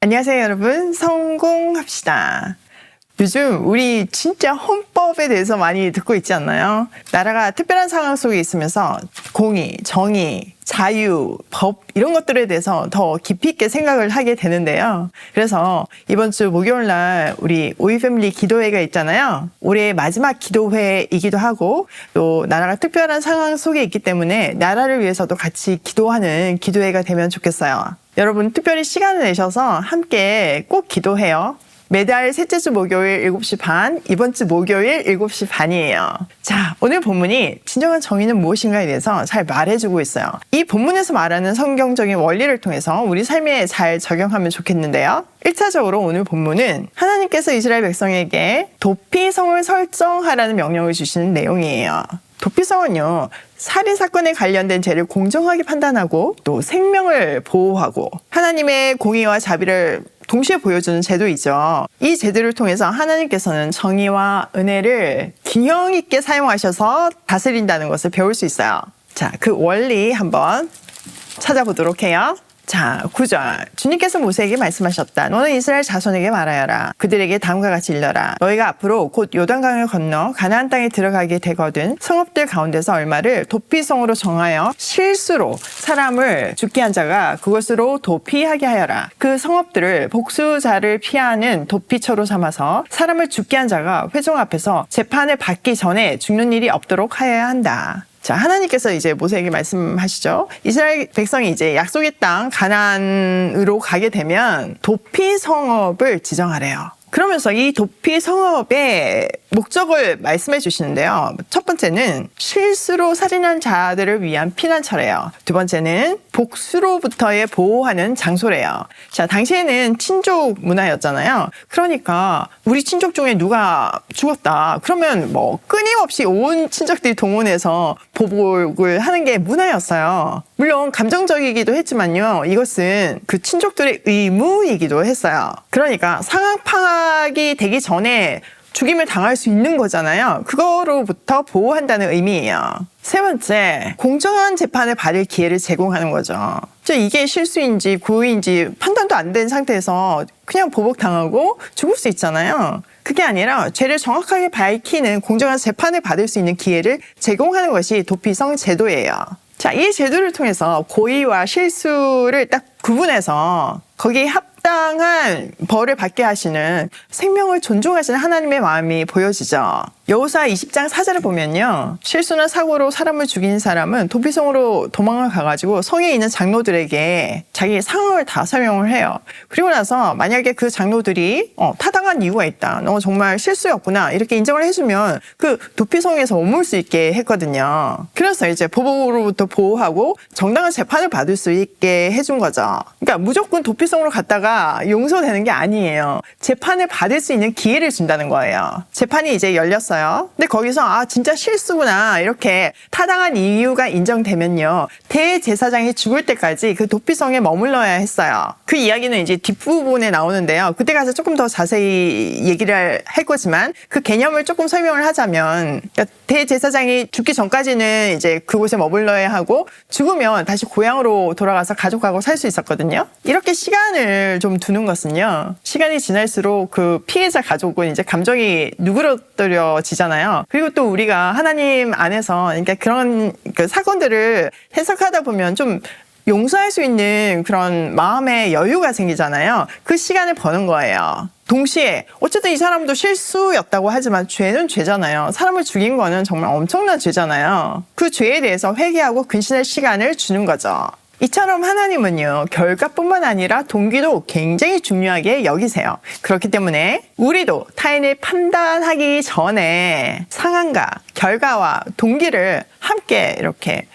안녕하세요, 여러분. 성공합시다. 요즘 우리 진짜 헌법에 대해서 많이 듣고 있지 않나요? 나라가 특별한 상황 속에 있으면서 공의, 정의, 자유, 법 이런 것들에 대해서 더 깊이 있게 생각을 하게 되는데요. 그래서 이번 주 목요일 날 우리 오이 패밀리 기도회가 있잖아요. 올해 마지막 기도회이기도 하고 또 나라가 특별한 상황 속에 있기 때문에 나라를 위해서도 같이 기도하는 기도회가 되면 좋겠어요. 여러분 특별히 시간을 내셔서 함께 꼭 기도해요. 매달 셋째 주 목요일 7시 반, 이번 주 목요일 7시 반이에요. 자, 오늘 본문이 진정한 정의는 무엇인가에 대해서 잘 말해주고 있어요. 이 본문에서 말하는 성경적인 원리를 통해서 우리 삶에 잘 적용하면 좋겠는데요. 1차적으로 오늘 본문은 하나님께서 이스라엘 백성에게 도피성을 설정하라는 명령을 주시는 내용이에요. 도피성은요, 살인사건에 관련된 죄를 공정하게 판단하고 또 생명을 보호하고 하나님의 공의와 자비를 동시에 보여주는 제도이죠. 이 제도를 통해서 하나님께서는 정의와 은혜를 균형 있게 사용하셔서 다스린다는 것을 배울 수 있어요. 자, 그 원리 한번 찾아보도록 해요. 자, 9절. 주님께서 모세에게 말씀하셨다. 너는 이스라엘 자손에게 말하여라. 그들에게 다음과 같이 일러라. 너희가 앞으로 곧 요단강을 건너 가나안 땅에 들어가게 되거든 성읍들 가운데서 얼마를 도피성으로 정하여 실수로 사람을 죽게 한 자가 그것으로 도피하게 하여라. 그 성읍들을 복수자를 피하는 도피처로 삼아서 사람을 죽게 한 자가 회종 앞에서 재판을 받기 전에 죽는 일이 없도록 하여야 한다. 자, 하나님께서 이제 모세에게 말씀하시죠. 이스라엘 백성이 이제 약속의 땅 가나안으로 가게 되면 도피 성읍을 지정하래요. 그러면서 이 도피 성읍의 목적을 말씀해 주시는데요. 첫 번째는 실수로 살인한 자들을 위한 피난처래요. 두 번째는 복수로부터의 보호하는 장소래요. 자, 당시에는 친족 문화였잖아요. 그러니까 우리 친족 중에 누가 죽었다. 그러면 뭐 끊임없이 온 친척들이 동원해서 보복을 하는 게 문화였어요. 물론 감정적이기도 했지만요. 이것은 그 친족들의 의무이기도 했어요. 그러니까 상황 파악이 되기 전에 죽임을 당할 수 있는 거잖아요. 그거로부터 보호한다는 의미예요. 세 번째, 공정한 재판을 받을 기회를 제공하는 거죠. 이게 실수인지 고의인지 판단도 안 된 상태에서 그냥 보복당하고 죽을 수 있잖아요. 그게 아니라 죄를 정확하게 밝히는 공정한 재판을 받을 수 있는 기회를 제공하는 것이 도피성 제도예요. 자, 이 제도를 통해서 고의와 실수를 딱 구분해서 거기에 합당한 벌을 받게 하시는 생명을 존중하시는 하나님의 마음이 보여지죠. 여호수아 20장 4절을 보면요. 실수나 사고로 사람을 죽인 사람은 도피성으로 도망을 가가지고 성에 있는 장로들에게 자기의 상황을 다 설명을 해요. 그리고 나서 만약에 그 장로들이 타당한 이유가 있다. 너 정말 실수였구나. 이렇게 인정을 해주면 그 도피성에서 머물 수 있게 했거든요. 그래서 이제 보복으로부터 보호하고 정당한 재판을 받을 수 있게 해준 거죠. 그러니까 무조건 도피성으로 갔다가 용서되는 게 아니에요. 재판을 받을 수 있는 기회를 준다는 거예요. 재판이 이제 열렸어요. 근데 거기서 진짜 실수구나 이렇게 타당한 이유가 인정되면요. 대제사장이 죽을 때까지 그 도피성에 머물러야 했어요. 그 이야기는 이제 뒷부분에 나오는데요. 그때 가서 조금 더 자세히 얘기를 할 거지만 그 개념을 조금 설명을 하자면 그러니까 대제사장이 죽기 전까지는 이제 그곳에 머물러야 하고 죽으면 다시 고향으로 돌아가서 가족하고 살 수 있었거든요. 이렇게 시간을 좀 두는 것은요. 시간이 지날수록 그 피해자 가족은 이제 감정이 누그러뜨려지잖아요. 그리고 또 우리가 하나님 안에서 그러니까 그런 그 사건들을 해석하다 보면 좀 용서할 수 있는 그런 마음의 여유가 생기잖아요. 그 시간을 버는 거예요. 동시에 어쨌든 이 사람도 실수였다고 하지만 죄는 죄잖아요. 사람을 죽인 거는 정말 엄청난 죄잖아요. 그 죄에 대해서 회개하고 근신할 시간을 주는 거죠. 이처럼 하나님은요, 결과뿐만 아니라 동기도 굉장히 중요하게 여기세요. 그렇기 때문에 우리도 타인을 판단하기 전에 상황과 결과와 동기를 함께 이렇게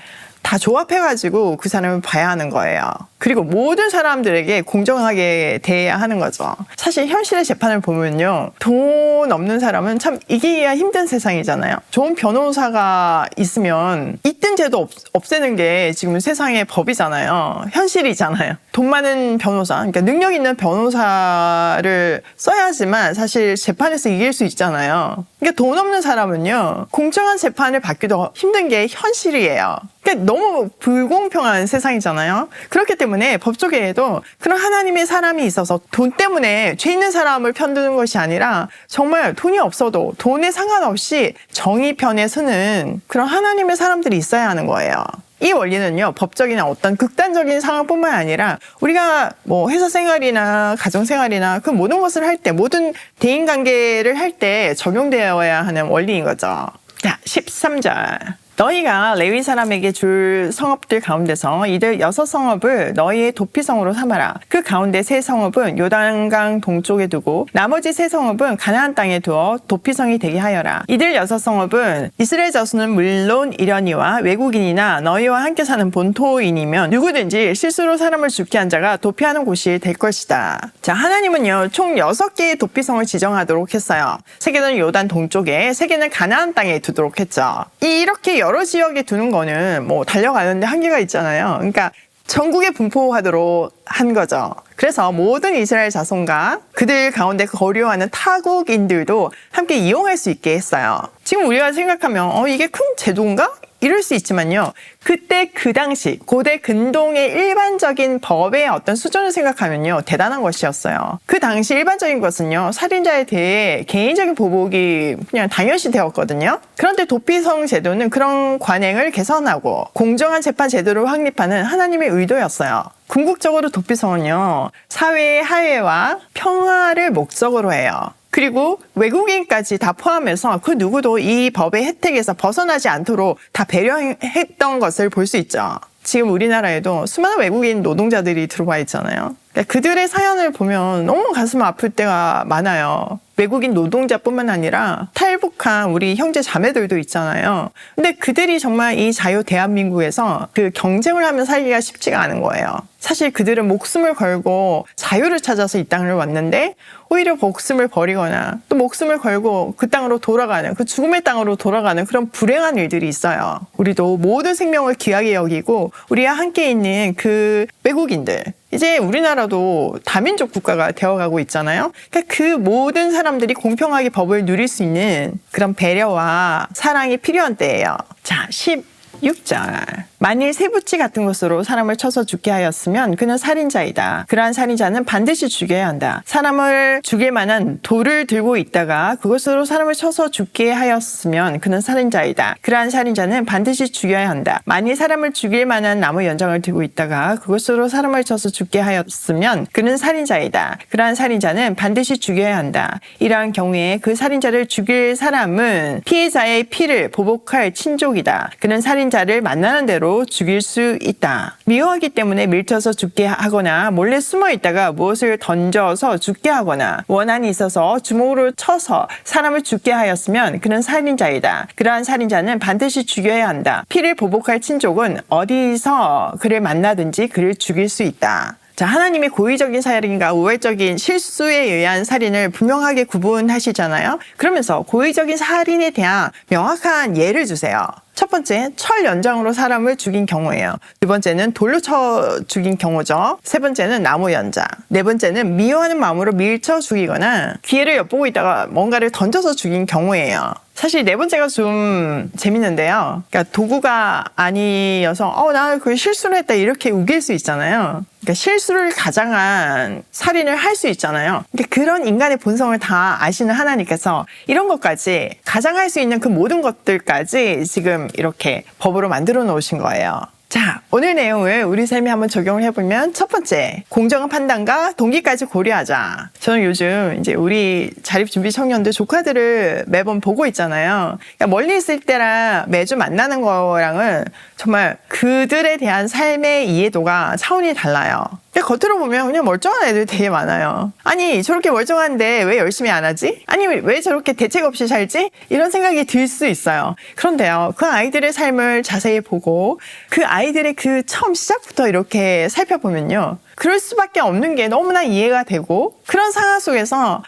다 조합해가지고 그 사람을 봐야 하는 거예요. 그리고 모든 사람들에게 공정하게 대해야 하는 거죠. 사실 현실의 재판을 보면요. 돈 없는 사람은 참 이기기가 힘든 세상이잖아요. 좋은 변호사가 있으면 있든 죄도 없애는 게 지금 세상의 법이잖아요. 현실이잖아요. 돈 많은 변호사, 그러니까 능력 있는 변호사를 써야지만 사실 재판에서 이길 수 있잖아요. 그러니까 돈 없는 사람은요. 공정한 재판을 받기도 힘든 게 현실이에요. 그러니까 그러니까 너무 불공평한 세상이잖아요. 그렇기 때문에 법조계에도 그런 하나님의 사람이 있어서 돈 때문에 죄 있는 사람을 편드는 것이 아니라 정말 돈이 없어도 돈에 상관없이 정의 편에 서는 그런 하나님의 사람들이 있어야 하는 거예요. 이 원리는요, 법적이나 어떤 극단적인 상황뿐만 아니라 우리가 뭐 회사 생활이나 가정 생활이나 그 모든 것을 할 때, 모든 대인 관계를 할 때 적용되어야 하는 원리인 거죠. 자, 13절. 너희가 레위 사람에게 줄 성읍들 가운데서 이들 6성읍을 너희의 도피성으로 삼아라. 그 가운데 3성읍은 요단강 동쪽에 두고 나머지 3성읍은 가나안 땅에 두어 도피성이 되게 하여라. 이들 6성읍은 이스라엘 자손은 물론 이려니와 외국인이나 너희와 함께 사는 본토인이면 누구든지 실수로 사람을 죽게 한 자가 도피하는 곳이 될 것이다. 자, 하나님은요, 총 6개의 도피성을 지정하도록 했어요. 3개는 요단 동쪽에, 3개는 가나안 땅에 두도록 했죠. 이렇게 여러 지역에 두는 거는 뭐 달려가는데 한계가 있잖아요. 그러니까 전국에 분포하도록 한 거죠. 그래서 모든 이스라엘 자손과 그들 가운데 거류하는 타국인들도 함께 이용할 수 있게 했어요. 지금 우리가 생각하면 이게 큰 제도인가? 이럴 수 있지만요. 그때 그 당시 고대 근동의 일반적인 법의 어떤 수준을 생각하면요. 대단한 것이었어요. 그 당시 일반적인 것은요. 살인자에 대해 개인적인 보복이 그냥 당연시 되었거든요. 그런데 도피성 제도는 그런 관행을 개선하고 공정한 재판 제도를 확립하는 하나님의 의도였어요. 궁극적으로 도피성은요. 사회의 화해와 평화를 목적으로 해요. 그리고 외국인까지 다 포함해서 그 누구도 이 법의 혜택에서 벗어나지 않도록 다 배려했던 것을 볼 수 있죠. 지금 우리나라에도 수많은 외국인 노동자들이 들어와 있잖아요. 그러니까 그들의 사연을 보면 너무 가슴 아플 때가 많아요. 외국인 노동자뿐만 아니라 탈북한 우리 형제 자매들도 있잖아요. 근데 그들이 정말 이 자유 대한민국에서 그 경쟁을 하며 살기가 쉽지가 않은 거예요. 사실 그들은 목숨을 걸고 자유를 찾아서 이 땅을 왔는데 오히려 목숨을 버리거나 또 목숨을 걸고 그 땅으로 돌아가는, 그 죽음의 땅으로 돌아가는 그런 불행한 일들이 있어요. 우리도 모든 생명을 귀하게 여기고 우리와 함께 있는 그 외국인들, 이제 우리나라도 다민족 국가가 되어가고 있잖아요. 그러니까 그 모든 사람들이 공평하게 법을 누릴 수 있는 그런 배려와 사랑이 필요한 때예요. 자, 16절. 만일 쇠붙이 같은 것으로 사람을 쳐서 죽게 하였으면 그는 살인자이다. 그러한 살인자는 반드시 죽여야 한다. 사람을 죽일 만한 돌을 들고 있다가 그것으로 사람을 쳐서 죽게 하였으면 그는 살인자이다. 그러한 살인자는 반드시 죽여야 한다. 만일 사람을 죽일 만한 나무 연장을 들고 있다가 그것으로 사람을 쳐서 죽게 하였으면 그는 살인자이다. 그러한 살인자는 반드시 죽여야 한다. 이러한 경우에 그 살인자를 죽일 사람은 피해자의 피를 보복할 친족이다. 그는 살인자를 만나는 대로 죽일 수 있다. 미워하기 때문에 밀쳐서 죽게 하거나 몰래 숨어 있다가 무엇을 던져서 죽게 하거나 원한이 있어서 주먹으로 쳐서 사람을 죽게 하였으면 그는 살인자이다. 그러한 살인자는 반드시 죽여야 한다. 피를 보복할 친족은 어디서 그를 만나든지 그를 죽일 수 있다. 자, 하나님이 고의적인 살인과 우월적인 실수에 의한 살인을 분명하게 구분하시잖아요. 그러면서 고의적인 살인에 대한 명확한 예를 주세요. 첫 번째, 철 연장으로 사람을 죽인 경우예요. 두 번째는 돌로 쳐 죽인 경우죠. 세 번째는 나무 연장. 네 번째는 미워하는 마음으로 밀쳐 죽이거나 기회를 엿보고 있다가 뭔가를 던져서 죽인 경우예요. 사실 네 번째가 좀 재밌는데요. 그러니까 도구가 아니어서 나 그 실수를 했다 이렇게 우길 수 있잖아요. 그러니까 실수를 가장한 살인을 할 수 있잖아요. 그러니까 그런 인간의 본성을 다 아시는 하나님께서 이런 것까지 가장할 수 있는 그 모든 것들까지 지금 이렇게 법으로 만들어 놓으신 거예요. 자, 오늘 내용을 우리 삶에 한번 적용을 해보면 첫 번째, 공정한 판단과 동기까지 고려하자. 저는 요즘 이제 우리 자립준비 청년들 조카들을 매번 보고 있잖아요. 그러니까 멀리 있을 때랑 매주 만나는 거랑은 정말 그들에 대한 삶의 이해도가 차원이 달라요. 겉으로 보면 그냥 멀쩡한 애들 되게 많아요. 아니, 저렇게 멀쩡한데 왜 열심히 안 하지? 아니, 왜 저렇게 대책 없이 살지? 이런 생각이 들 수 있어요. 그런데요, 그 아이들의 삶을 자세히 보고 그 아이들의 그 처음 시작부터 이렇게 살펴보면요, 그럴 수밖에 없는 게 너무나 이해가 되고 그런 상황 속에서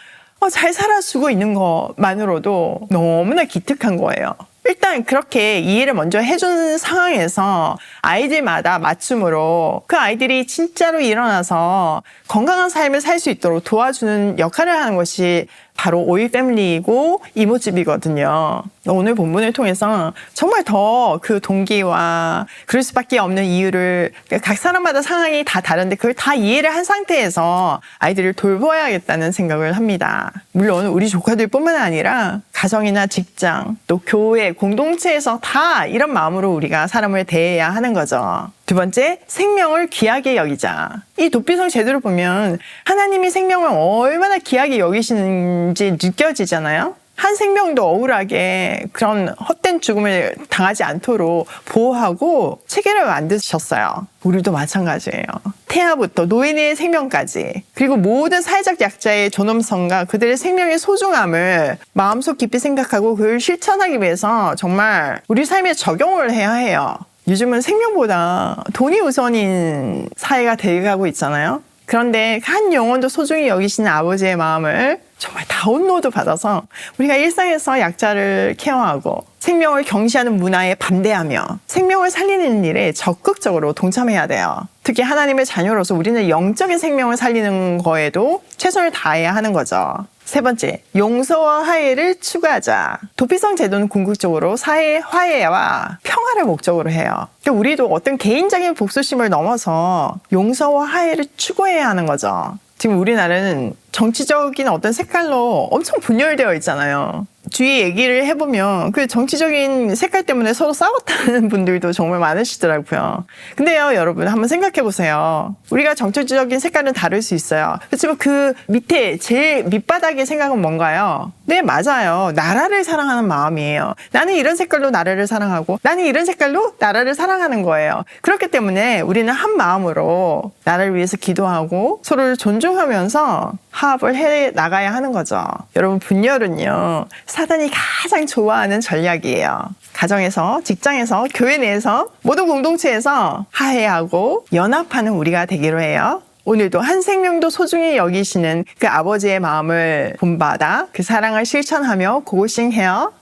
잘 살아주고 있는 것만으로도 너무나 기특한 거예요. 일단 그렇게 이해를 먼저 해준 상황에서 아이들마다 맞춤으로 그 아이들이 진짜로 일어나서 건강한 삶을 살 수 있도록 도와주는 역할을 하는 것이 바로 오일 패밀리이고 이모집이거든요. 오늘 본문을 통해서 정말 더 그 동기와 그럴 수밖에 없는 이유를 각 사람마다 상황이 다 다른데 그걸 다 이해를 한 상태에서 아이들을 돌보아야겠다는 생각을 합니다. 물론 우리 조카들뿐만 아니라 가정이나 직장 또 교회 공동체에서 다 이런 마음으로 우리가 사람을 대해야 하는 거죠. 두 번째, 생명을 귀하게 여기자. 이 도피성 제도를 보면 하나님이 생명을 얼마나 귀하게 여기시는지 느껴지잖아요. 한 생명도 억울하게 그런 헛된 죽음을 당하지 않도록 보호하고 체계를 만드셨어요. 우리도 마찬가지예요. 태아부터 노인의 생명까지 그리고 모든 사회적 약자의 존엄성과 그들의 생명의 소중함을 마음속 깊이 생각하고 그걸 실천하기 위해서 정말 우리 삶에 적용을 해야 해요. 요즘은 생명보다 돈이 우선인 사회가 되어가고 있잖아요. 그런데 한 영혼도 소중히 여기시는 아버지의 마음을 정말 다운로드 받아서 우리가 일상에서 약자를 케어하고 생명을 경시하는 문화에 반대하며 생명을 살리는 일에 적극적으로 동참해야 돼요. 특히 하나님의 자녀로서 우리는 영적인 생명을 살리는 거에도 최선을 다해야 하는 거죠. 세 번째, 용서와 화해를 추구하자. 도피성 제도는 궁극적으로 사회 화해와 평화를 목적으로 해요. 그러니까 우리도 어떤 개인적인 복수심을 넘어서 용서와 화해를 추구해야 하는 거죠. 지금 우리나라는 정치적인 어떤 색깔로 엄청 분열되어 있잖아요. 주위 얘기를 해보면 그 정치적인 색깔 때문에 서로 싸웠다는 분들도 정말 많으시더라고요. 근데요, 여러분 한번 생각해 보세요. 우리가 정치적인 색깔은 다를 수 있어요. 그렇지만 그 밑에 제일 밑바닥의 생각은 뭔가요? 네, 맞아요. 나라를 사랑하는 마음이에요. 나는 이런 색깔로 나라를 사랑하고 나는 이런 색깔로 나라를 사랑하는 거예요. 그렇기 때문에 우리는 한 마음으로 나라를 위해서 기도하고 서로를 존중하면서 화합을 해 나가야 하는 거죠. 여러분, 분열은요, 사단이 가장 좋아하는 전략이에요. 가정에서, 직장에서, 교회 내에서, 모든 공동체에서 화해하고 연합하는 우리가 되기로 해요. 오늘도 한 생명도 소중히 여기시는 그 아버지의 마음을 본받아 그 사랑을 실천하며 고고싱해요.